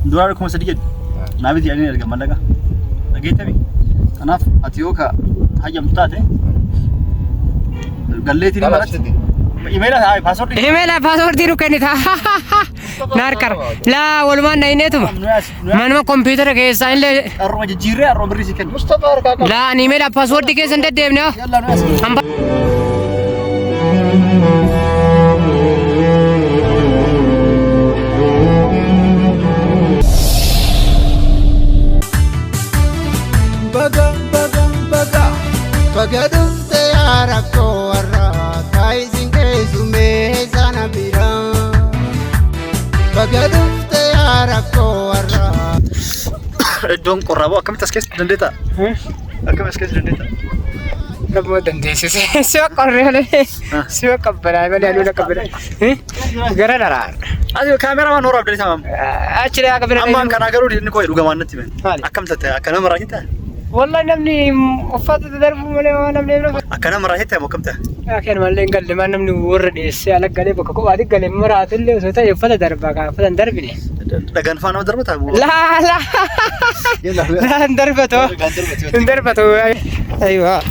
دولار كم سديد نابد يعني أرجع ملقا لقيت أبي أنا أتيوكا حاجة متاته قال لي تري مرات إيميل هاي باسورد دي ركني था नारकर ला वलमान नहीं ने तुम मन में कंप्यूटर के साइन ले أروح جيرة أروح بريسي كن مصطفى ركاك لا إيميل باسورد دي के संदे देवना يلا ناس हम بقى دفت يا ركو ورا كايزين كيسو ميزانا بيرا بقى دفت يا ركو ورا دون قرابة كم تسكيس دنديتا كم تسكيس دنديتا نبغى دنديس سوى قرر سوى كبر ما لي كبر غير دارا هذه الكاميرا ما نور أبدي تمام أشري أكبر أما كان أقرأ لي نكوي لقى ما نتي من أكمل تتا كنا مراجعته والله نمني وفات درب ولا نمني كنا مراجعته ما كمته أكين مالين قال لي ما نمني ورد السيالة قال لي بكو هذه قال لي مرات اللي وسوتها يفات دربك فتن دربني لقى نفانا دربتها لا لا دربته أيوة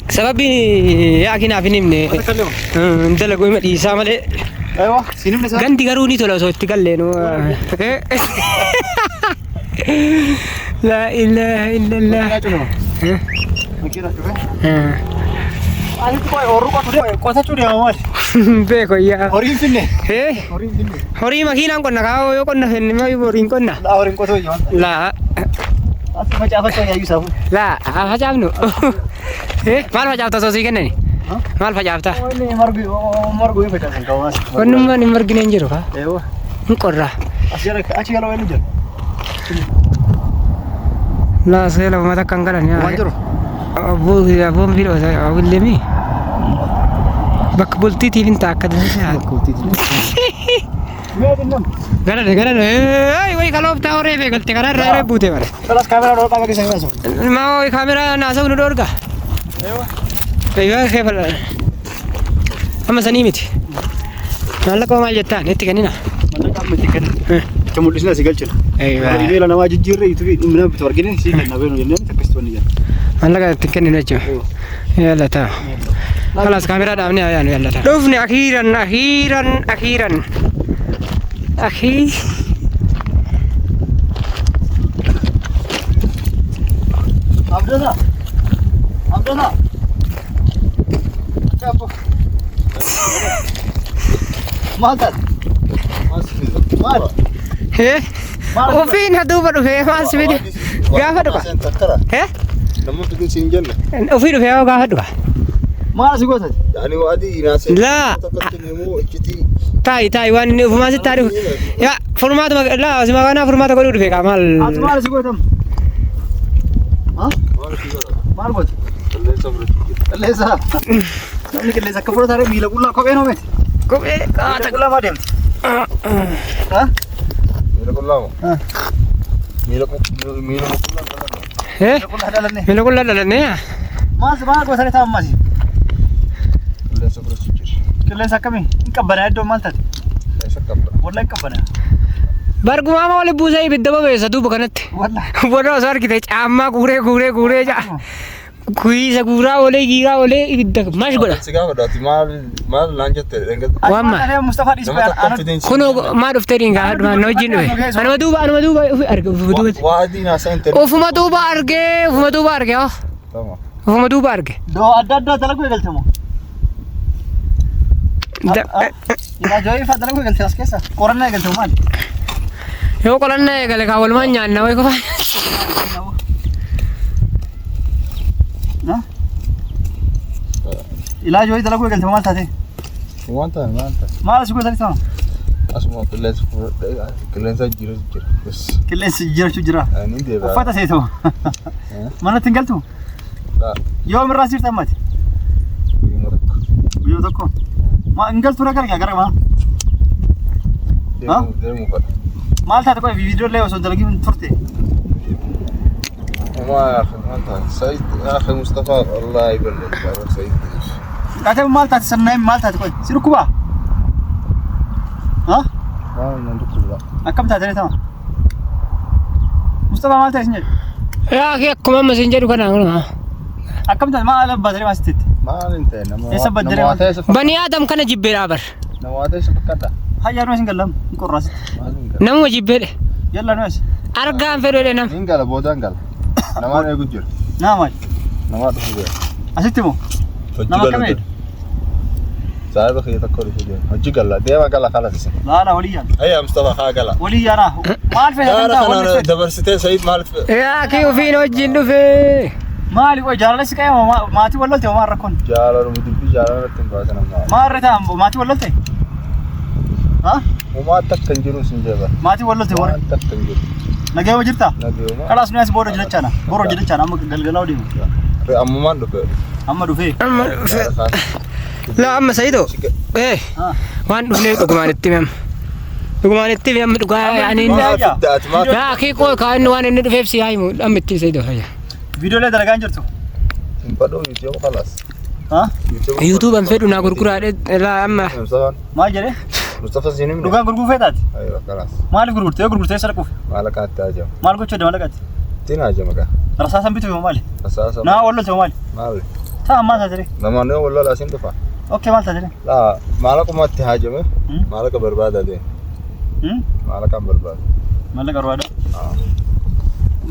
سبب يا أخي نافني مني أنت لقوي ما يسامل أيوة سينما نسا غندي قروني تولا صوت تكلم لا إله إلا الله أنا تبغى أوروبا تبغى كوسا توري أمال بيكو يا هورين فيني هوري ما كنا كنا كاو يو كنا فين ما يبورين كنا لا هورين كوسا يجون لا ما جاب شيء يوسف لا هجابنو مال هجابتا سوسي كنني مال هجابتا مرغو يفتح كواس ونما نمرغ ننجرو كا أيوة نقرا أشياء لو وين جل لا سيلا ما تكنغران يا وانجرو أبو فيلو أبو لمي بقبلتي تيفين تأكد غلط أي وही खालो अब ताऊ रे गलती करा रे बूते वाले خلاص كاميرا دور كاميرا كيسه ناسو ما هو كاميرا ناسو ندور का أيوة كيف أما سنيمتي مالك وما جتان نتي كنينا مالك كم تكن كمولسنا سيقلشل أيوة ini lah nama jujur itu mana betul gini sih kan nabe nujen takistoni ya مالك تكني نجوا يلا تا خلاص كاميرا دامني آيان يلا تا دوفني أخيرا أخي Abdullah siapa Mahat هه وفين هدوبر وفين ما سميدي قاعد دوكا هه لما تقول سينجن وفين وفين قاعد دوكا ما سيقول يعني وادي ناس لا تقتنمو اجتي تاي وان فما ستاري يا فرمات لا اسمع انا فرمات اقول في كمال ما سيقول تم ها ما ربط ليس ليس كفر تاري ميلا كلها كوبين هو كوبي كاتا كلها ما دم ها ميلا كلها ميلا ايه ميلا كلها دلني ما كو سري تام ماشي ليس برستيج ليس كمي كبنا دو مالتت ليس كبر والله كبنا برغما ما ولا بوزاي بدبا بيسدو بكنت والله ولا صار كده عما غوري جا كوي سغورا ولا يدك ماش غدا سيغا داتي مال لانجت دنگت واما انا مصطفى ديس انا كونو ما دفترين قاعد ما نوجين انا مدوبا ارغ وادي ناس انت وفما دوبا ارغ تمام وفما دوبا ارغ دو ادا تلقوا قلتمو يا جوي فدلقوا قلت اسكيسا قرنا قلتمو مال يو قلنا قال كاول ما نيانا وي كفا ها علاج وي تلقوا قلتمو مال تاتي وانت ما سيقول ثاني تمام اسمع كلن سجير بس كلن سجير شجرا انا دي بقى وفتا سيتو ما تنقلتو لا يوم الراسير تمت بيو تكو ما انقلتو ركر يا غرما ها ديمو بقى مالتا تكو فيديو له وسو دلقي من تورتي وما يا اخي انت سيد يا اخي مصطفى الله يبارك يا سيد Kata malta sanai malta koi. Sirukuba. Ha? Nanti kuda. Akam ta tare sama. Mustafa malta isnye. yaa akhi akkuma masin jedhu kana ngulma Akam ta ma ala badri mastit. Maalin ta'e nama Isa badre bani adam kana jibbeera bar namoota isa fakkaata. Hayya no singalam qorras. namu jibbeedhe Yalla no as. argaan fedheedhe nam Hin gala boodaan gala. Namaan eegu jiru. Namal. Namaa dhufu bee. Asitti mo. Nama kamee. Saayiba khiyata kori fide. Hojii gala deema gala khalas. La waliyan. Ayya Mustafa khaa gala. Waliyana. Maal fe Yaara hada kana wali. dabarsitee Said maal fe. yaa akhi ufiin wajjin dhufe Maali ko jaalala si kaya maati wallolte ma rakon. Jaalala mudubbi jaalala tin baasa nama. Maarreta maati wallolte. Ha? Uma takkan jiru sin jaba. Maati wallolte war. Takkan jiru. Nagee jirta. Nageema. Kalas nuyaas booda jilachana. Boro jilachana amma galgalaa dimu. Re ammumaan dhufe. Amma dhufe. laa amma sayido waan dhufnee dhugumaanitti mem dhugumaanitti mem dhugaa yaani yaa akhi qoo kaan waan inni dhufeef si haayimu ammitti sayido hayya Video le dalagaan jirtu. Badoo YouTube khalas. Ha? YouTube an fedhu naa gurguraadhe laa amma Mustafa. Maal jedhe? Mustafa zinim. Dhugaan gurguruu feetaati. Aywa khalas. Maal gurgurtee gurgurtee sarquuf. Maala kan taajam. Maal gochuu dama laqati. Tina ajama ka. Rasaasan bitu maali. Asasa. Naa wallolte maali. Maal. Ta amma taatire. Namoonni wallaa laasin dhufa. Okay maal taatire. La maala kumatti haajame. Maala ka barbaada de. Maala kan barbaada. Maal garwaada.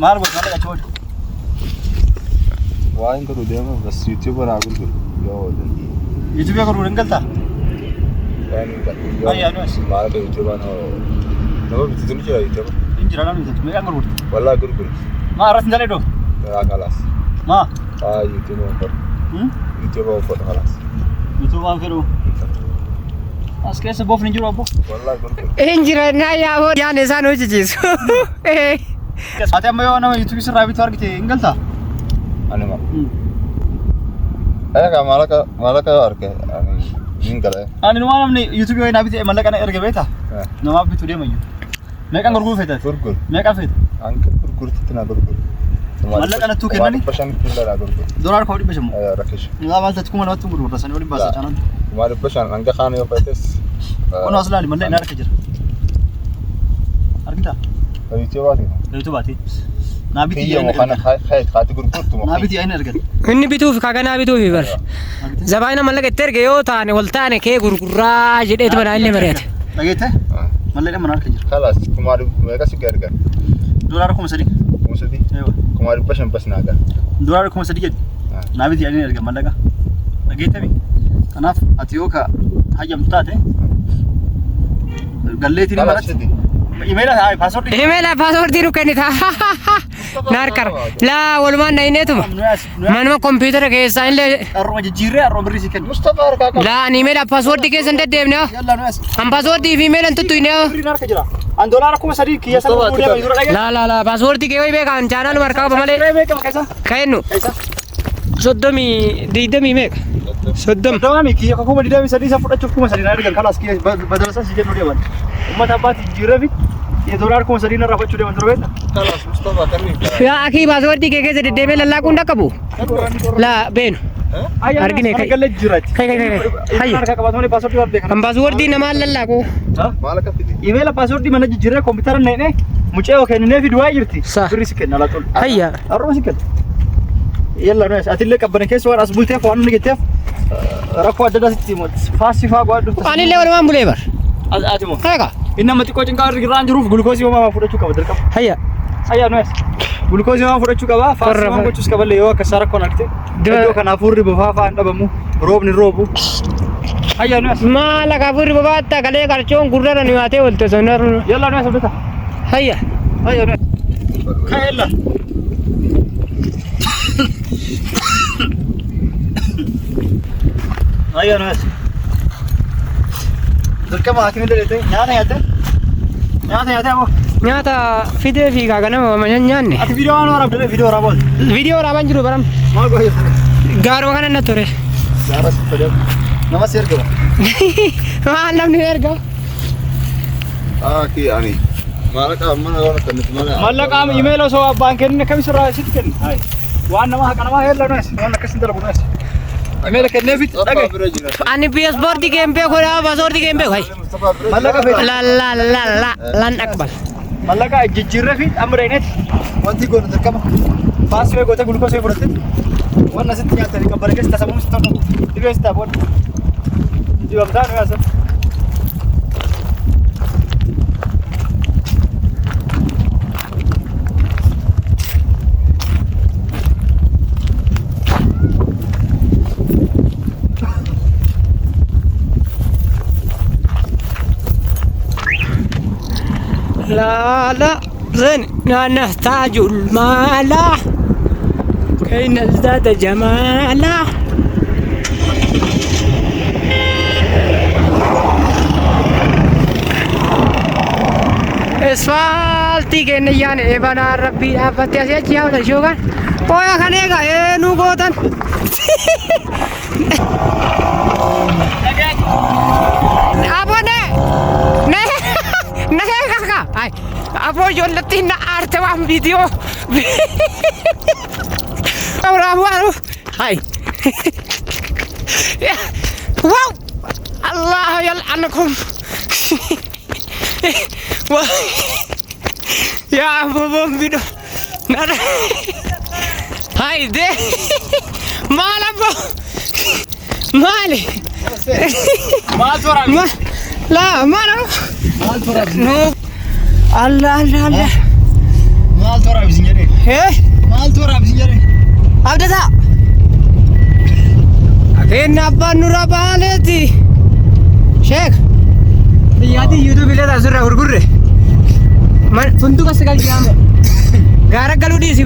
Maal gochuu maal gochuu. Waan garuu deema bas YouTube raa gurguru. Yoo YouTube gurguruu galta. waan Ayya aduas. maala ka YouTube ano. Nama bitu ni jira YouTube. Injira lalu itu. Mereka gurguruu. Wallaa gurguru. Ma aras ndale do. Ya khalas. Ma. YouTube on. YouTube on khalas. YouTube aan feru. As keessa bof ni jiru abbo. Wallaa gurguru. injira naa yaa hoo yaan isaan hojjechiisu Ati amma yoo nama YouTube sirraa bitu argite hin galta. Anima. Ayah maala ka arke. Hin gala. Ani nama namni YouTube yoo ina bitu mallaqa na erga beeta. Nama bitu deema iyyuu. Meeqan gurguruu feeta? Gurgur. Meeqan feeta? Anka gurgurtitti na gurgur. Mallaqa na tuu kennani? Bashan killa na gurgur. Dolar koo dhibba shamu. Ayah rakish. Naa maal tatti kuma namatti gurgurta sanii waliin baasa caanan. Maal bashan anga khaan yoo feetes. Kun as laali mallee ina arka jira. Argita? YouTube baati. YouTube baati. Naa biti Kiyya mo kana khaati gurgurtu mo. Naa biti ayna argan. inni bituuf kaganaa bituufi bar zabaayina mallaqa itti erge yoo taane wal taane kee gurguraa jedheetu banaa illee bareete Dhageette? Mallee dhamma arka jira. Khalas kumaari meeqa si gargar. Dolar kuma sadii. Musadi. Eewa. Kumaari bashan bas naaga. Dolar kuma sadii jedhu. Naa biti ayna argan mallaqa. Dhageette mi? Kanaaf ati yoo ka hayyamtu taate galleetiin maratti. Email ay password. email password ru kennita narkar laa walumaan na ineetuma manuma computer keessa illee Arroma jijjiirree arroma birrii si kennu. Mustafa harkaa qaba. laa ani email password keessa hin deddeebne Yalla nu as. an password fi email hin tuttuine Birrii harka jira. An dolara kuma sadii kiyya sana fuudhee baay'ee dura dhagee. laa password kee way beekan chaanal markaa qaba malee Meeqa keessa? kayennu Keessa. 30 meeqa 30 Dawami kiyya kuma didami sadii isa fudhachuuf kuma sadii na argan kalas kiyya badalasa si jennu deeman. Ummata abbaati jijjiirree fi kiyya dolara kuma sadii narraa fudhachuu deeman dura beekna. Khalas Mustafa kanni. yaa akhi password kee keessa deddeebee lallaaquun dhaqqabu laa beenu Argine kai. Galle jiraati. Kai. Hayya. Harka qabatanii password warde kana. Kan password nama lallaaqu. Maala ka fidi. Email password mana jijjiirree computer neene mucee kennee fi du'aa jirti. Sa. Birrii si kenna laatoon. Hayya. Arroo si kenna. Yalla nu as atille qabbana keessa waan as bulteef waan nu getteef rakkoo adda addaa sitti faasifaa godhu. Ani illee walumaan bulee bar. Ati moo. Hayya. Inni amma xiqqoo cinqaa irraan jiruuf gulukoosii homaa fudhachuu qaba dirqama. Hayya. Hayya nu as. Gulukoosii homaa fudhachuu qaba. Faasifaa gochuus qaballe yoo akka sarakkoon argite. Iddoo kanaaf furri bofaafaa hin dhabamu. Roobni roobu. Hayya nu as. Maala kafurri bobaata kalee qarcoon gurrara ni waatee walte sonar. Yalla nu as abdata. Hayya. Hayya nu as. Kaella. Hayya nu as. Dirqama haati millee ta'e nyaata nyaate. Nyaata moo. Nyaata fidee fi kaaganama nyaanne. Ati video waan waraabdee video waraaboon. Video waraabaan jiru baram. Maal gooyee. Gaaruma kana na ture. Gaara si fedhe. Nama si ergama. Maal namni erga. Ki ani. Maala ka mana waan kannitu mana. Mallaqa email osoo abbaan kenne kamisirraa sitti kenna. Waan nama haqa namaa heella nu as. Waan akkasin dalagu nu as. Amela kennefit dhage. Ani PS board game pe koda password game pe bhai. Mallaqa feet. La lan akbal. Mallaqa jijjiirre fit amreenet. Wanti goona dirqama. Faaswee goota gulukoosee fudhatte. Wanna sitti nyaatanii qabbana keessa tasamuun sitti ta'u. Dhibeessaa booda. Dibamtaa nu yaasa. لا لا زين نحتاج المال كي نزداد جمالا اسفالتي के नैया ने बना रब्बी आपत्ति से किया होता शोगा पोया खाने का ये नु गोतन आपने नहीं kakak, ay, apa yang letih nak artewam video, orang baru, ay, wow, Allah ya anakum, wah, ya ampun video, nada, ay deh, malam bu, mali, Maal lah malam. Maal toraab. No. Allah. Maal toraab isin jedhee. Eh? Maal toraab isin jedhee. Abdata. Akeenya abbaan nurra baaleeti. Sheek. Yaadi YouTube illee asirraa gurgurre. Funtuka sagal jaama. Gaara galuu dhiisi.